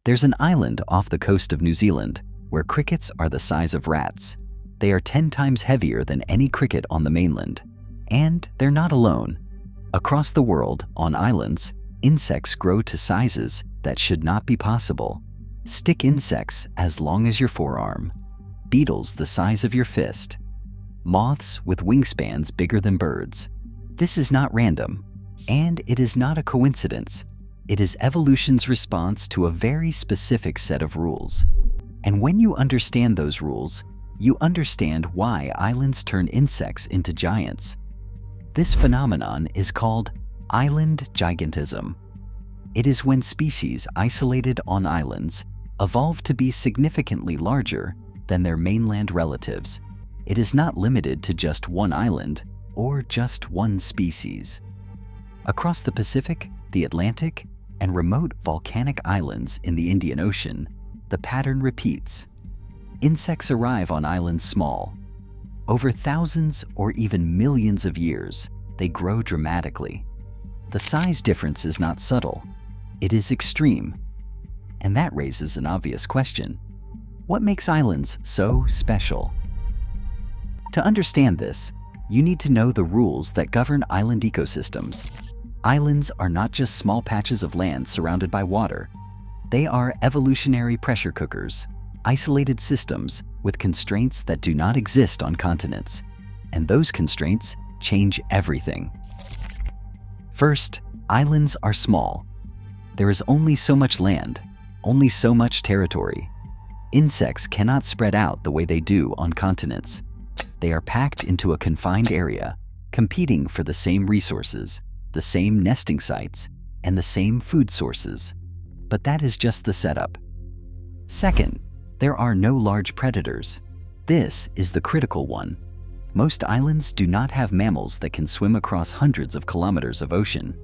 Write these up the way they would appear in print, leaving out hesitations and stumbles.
There's an island off the coast of New Zealand where crickets are the size of rats. They are 10 times heavier than any cricket on the mainland. And they're not alone. Across the world, on islands, insects grow to sizes that should not be possible. Stick insects as long as your forearm. Beetles the size of your fist. Moths with wingspans bigger than birds. This is not random, and it is not a coincidence. It is evolution's response to a very specific set of rules. And when you understand those rules, you understand why islands turn insects into giants. This phenomenon is called island gigantism. It is when species isolated on islands evolve to be significantly larger than their mainland relatives. It is not limited to just one island or just one species. Across the Pacific, the Atlantic, and remote volcanic islands in the Indian Ocean, the pattern repeats. Insects arrive on islands small. Over thousands or even millions of years, they grow dramatically. The size difference is not subtle, it is extreme. And that raises an obvious question. What makes islands so special? To understand this, you need to know the rules that govern island ecosystems. Islands are not just small patches of land surrounded by water. They are evolutionary pressure cookers, isolated systems with constraints that do not exist on continents. And those constraints change everything. First, islands are small. There is only so much land, only so much territory. Insects cannot spread out the way they do on continents. They are packed into a confined area, competing for the same resources, the same nesting sites, and the same food sources. But that is just the setup. Second, there are no large predators. This is the critical one. Most islands do not have mammals that can swim across hundreds of kilometers of ocean.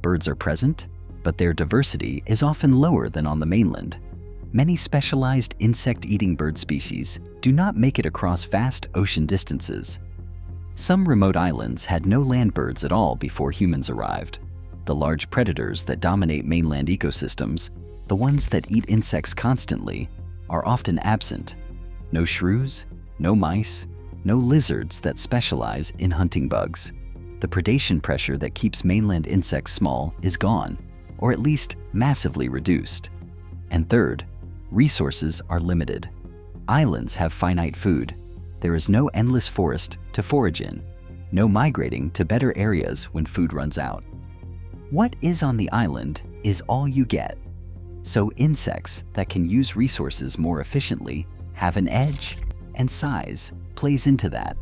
Birds are present, but their diversity is often lower than on the mainland. Many specialized insect-eating bird species do not make it across vast ocean distances. Some remote islands had no land birds at all before humans arrived. The large predators that dominate mainland ecosystems, the ones that eat insects constantly, are often absent. No shrews, no mice, no lizards that specialize in hunting bugs. The predation pressure that keeps mainland insects small is gone, or at least massively reduced. And third, resources are limited. Islands have finite food. There is no endless forest to forage in, no migrating to better areas when food runs out. What is on the island is all you get. So insects that can use resources more efficiently have an edge, and size plays into that.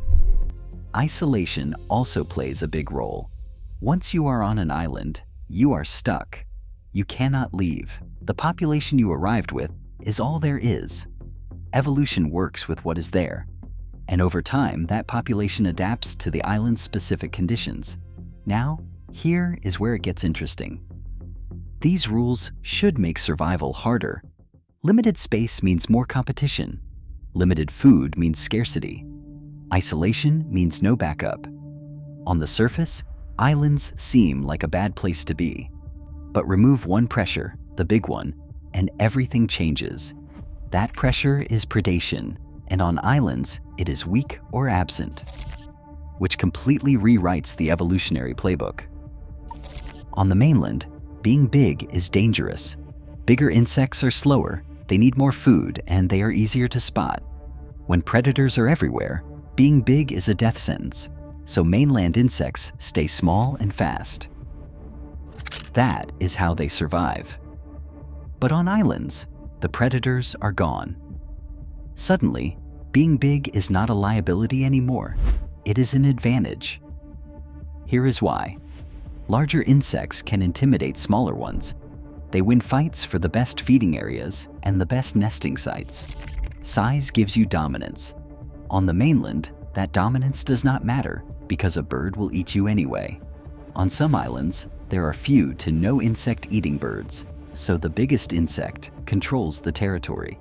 Isolation also plays a big role. Once you are on an island, you are stuck. You cannot leave. The population you arrived with is all there is. Evolution works with what is there. And over time, that population adapts to the island's specific conditions. Now, here is where it gets interesting. These rules should make survival harder. Limited space means more competition. Limited food means scarcity. Isolation means no backup. On the surface, islands seem like a bad place to be. But remove one pressure, the big one, and everything changes. That pressure is predation, and on islands, it is weak or absent, which completely rewrites the evolutionary playbook. On the mainland, being big is dangerous. Bigger insects are slower, they need more food, and they are easier to spot. When predators are everywhere, being big is a death sentence, so mainland insects stay small and fast. That is how they survive. But on islands, the predators are gone. Suddenly, being big is not a liability anymore. It is an advantage. Here is why. Larger insects can intimidate smaller ones. They win fights for the best feeding areas and the best nesting sites. Size gives you dominance. On the mainland, that dominance does not matter because a bird will eat you anyway. On some islands, there are few to no insect-eating birds, so the biggest insect controls the territory.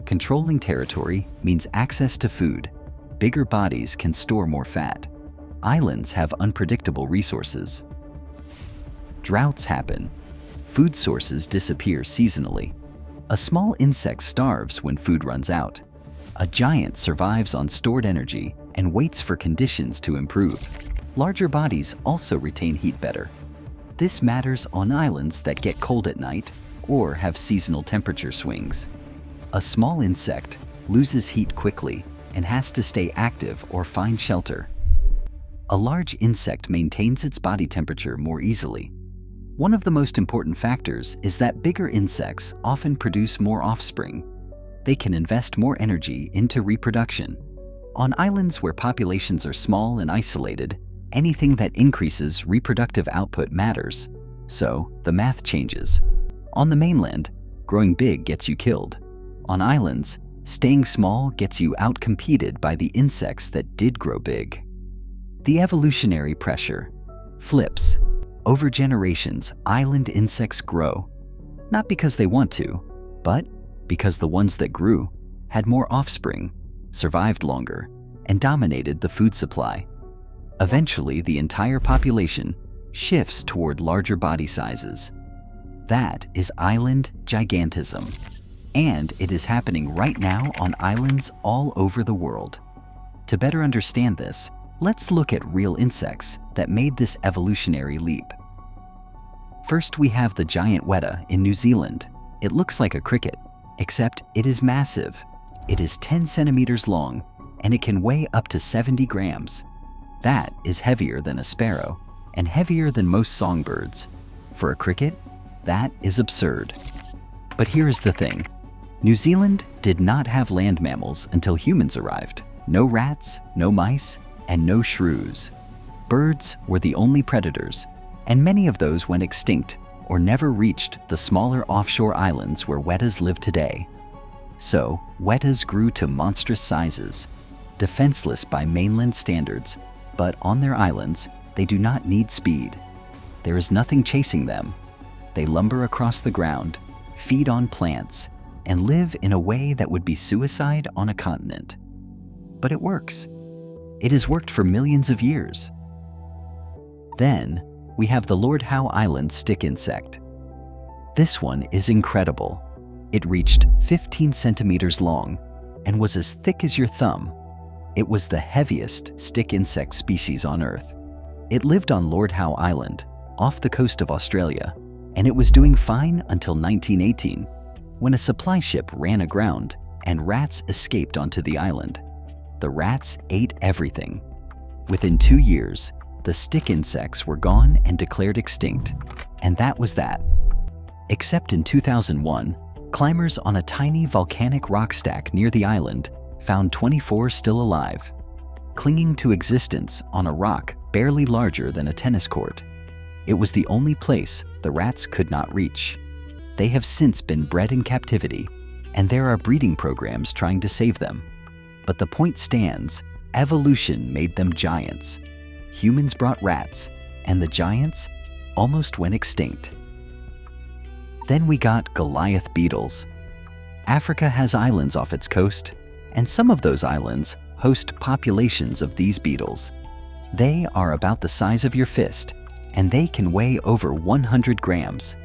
Controlling territory means access to food. Bigger bodies can store more fat. Islands have unpredictable resources. Droughts happen. Food sources disappear seasonally. A small insect starves when food runs out. A giant survives on stored energy and waits for conditions to improve. Larger bodies also retain heat better. This matters on islands that get cold at night or have seasonal temperature swings. A small insect loses heat quickly and has to stay active or find shelter. A large insect maintains its body temperature more easily. One of the most important factors is that bigger insects often produce more offspring. They can invest more energy into reproduction. On islands where populations are small and isolated, anything that increases reproductive output matters. So, the math changes. On the mainland, growing big gets you killed. On islands, staying small gets you outcompeted by the insects that did grow big. The evolutionary pressure flips. Over generations, island insects grow, not because they want to, but because the ones that grew had more offspring, survived longer, and dominated the food supply. Eventually, the entire population shifts toward larger body sizes. That is island gigantism, and it is happening right now on islands all over the world. To better understand this, let's look at real insects that made this evolutionary leap. First, we have the giant weta in New Zealand. It looks like a cricket, except it is massive. It is 10 centimeters long, and it can weigh up to 70 grams. That is heavier than a sparrow, and heavier than most songbirds. For a cricket, that is absurd. But here is the thing. New Zealand did not have land mammals until humans arrived. No rats, no mice, and no shrews. Birds were the only predators, and many of those went extinct or never reached the smaller offshore islands where wetas live today. So, wetas grew to monstrous sizes, defenseless by mainland standards, but on their islands, they do not need speed. There is nothing chasing them. They lumber across the ground, feed on plants, and live in a way that would be suicide on a continent. But it works. It has worked for millions of years. Then, we have the Lord Howe Island stick insect. This one is incredible. It reached 15 centimeters long and was as thick as your thumb. It was the heaviest stick insect species on Earth. It lived on Lord Howe Island, off the coast of Australia, and it was doing fine until 1918, when a supply ship ran aground and rats escaped onto the island. The rats ate everything. Within 2 years, the stick insects were gone and declared extinct, and that was that. Except in 2001, climbers on a tiny volcanic rock stack near the island found 24 still alive, clinging to existence on a rock barely larger than a tennis court. It was the only place the rats could not reach. They have since been bred in captivity, and there are breeding programs trying to save them. But the point stands, evolution made them giants. Humans brought rats, and the giants almost went extinct. Then we got Goliath beetles. Africa has islands off its coast, and some of those islands host populations of these beetles. They are about the size of your fist, and they can weigh over 100 grams.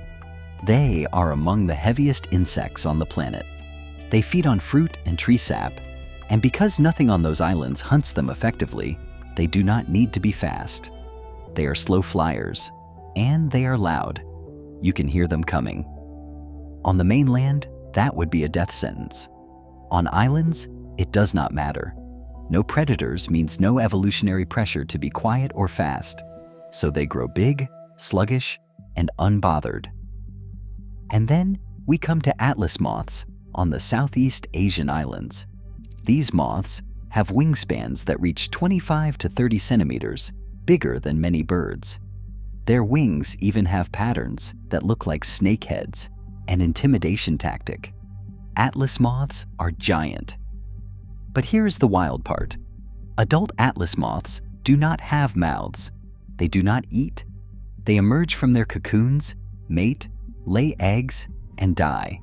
They are among the heaviest insects on the planet. They feed on fruit and tree sap, and because nothing on those islands hunts them effectively, they do not need to be fast. They are slow flyers, and they are loud. You can hear them coming. On the mainland, that would be a death sentence. On islands, it does not matter. No predators means no evolutionary pressure to be quiet or fast, so they grow big, sluggish, and unbothered. And then we come to atlas moths on the Southeast Asian islands. These moths have wingspans that reach 25 to 30 centimeters, bigger than many birds. Their wings even have patterns that look like snake heads, an intimidation tactic. Atlas moths are giant. But here is the wild part. Adult atlas moths do not have mouths. They do not eat. They emerge from their cocoons, mate, lay eggs, and die.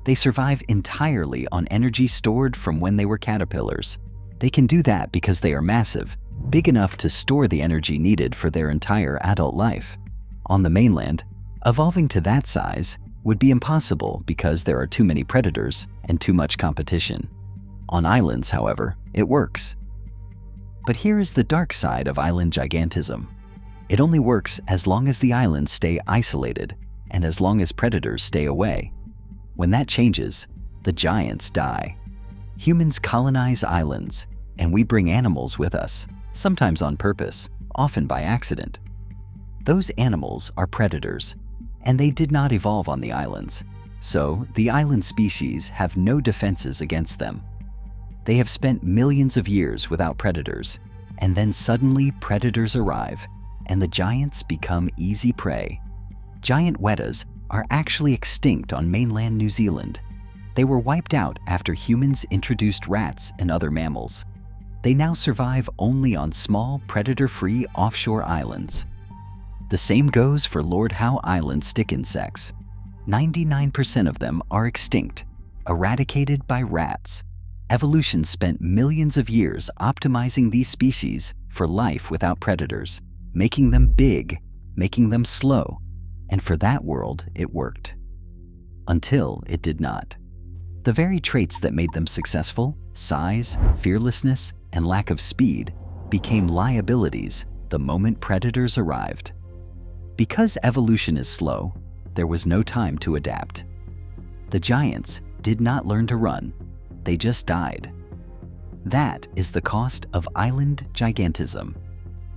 They survive entirely on energy stored from when they were caterpillars. They can do that because they are massive, big enough to store the energy needed for their entire adult life. On the mainland, evolving to that size would be impossible because there are too many predators and too much competition. On islands, however, it works. But here is the dark side of island gigantism. It only works as long as the islands stay isolated and as long as predators stay away. When that changes, the giants die. Humans colonize islands, and we bring animals with us, sometimes on purpose, often by accident. Those animals are predators, and they did not evolve on the islands, so the island species have no defenses against them. They have spent millions of years without predators, and then suddenly predators arrive, and the giants become easy prey. Giant wettas are actually extinct on mainland New Zealand. They were wiped out after humans introduced rats and other mammals. They now survive only on small, predator-free offshore islands. The same goes for Lord Howe Island stick insects. 99% of them are extinct, eradicated by rats. Evolution spent millions of years optimizing these species for life without predators, making them big, making them slow, and for that world it worked. Until it did not. The very traits that made them successful, size, fearlessness, and lack of speed, became liabilities the moment predators arrived. Because evolution is slow, there was no time to adapt. The giants did not learn to run, they just died. That is the cost of island gigantism.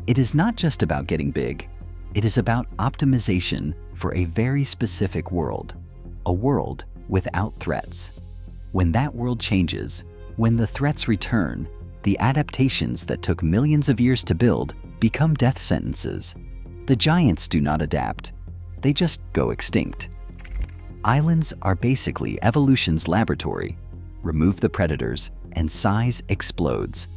It is not just about getting big, it is about optimization for a very specific world, a world without threats. When that world changes, when the threats return, the adaptations that took millions of years to build become death sentences. The giants do not adapt, they just go extinct. Islands are basically evolution's laboratory. Remove the predators, and size explodes.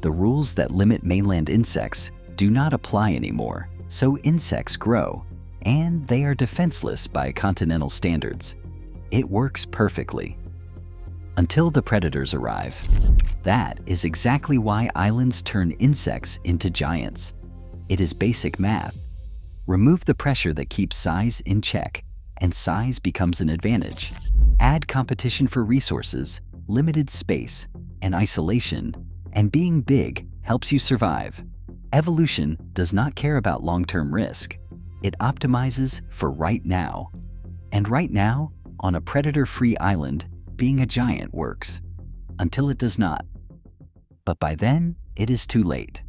The rules that limit mainland insects do not apply anymore, so insects grow, and they are defenseless by continental standards. It works perfectly. Until the predators arrive. That is exactly why islands turn insects into giants. It is basic math. Remove the pressure that keeps size in check, and size becomes an advantage. Add competition for resources, limited space, and isolation, and being big helps you survive. Evolution does not care about long-term risk. It optimizes for right now. And right now, on a predator-free island, being a giant works. Until it does not. But by then, it is too late.